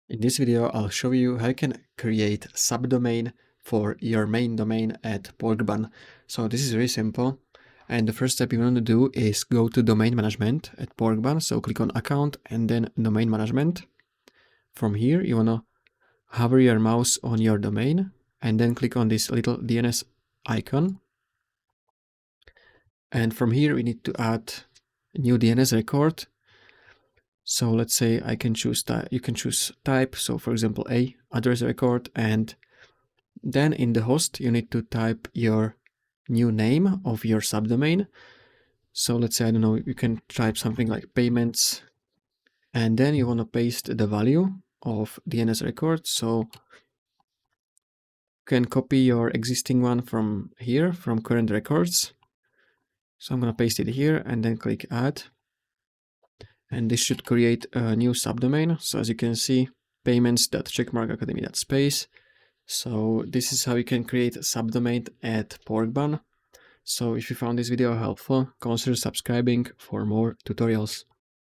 In this video, I'll show you how you can create subdomain for your main domain at Porkbun. So this is very simple. And the first step you want to do is go to domain management at Porkbun. So click on account and then domain management. From here, you want to hover your mouse on your domain and then click on this little DNS icon. And from here, we need to add a new DNS record. So let's say I can choose type. You can choose type. So for example, a address record, and then in the host, you need to type your new name of your subdomain. So let's say, I don't know, you can type something like payments, and then you want to paste the value of DNS record. So you can copy your existing one from here, from current records. So I'm going to paste it here and then click add. And this should create a new subdomain. So as you can see, payments.checkmarkacademy.space. So this is how you can create a subdomain at Porkbun. So if you found this video helpful, consider subscribing for more tutorials.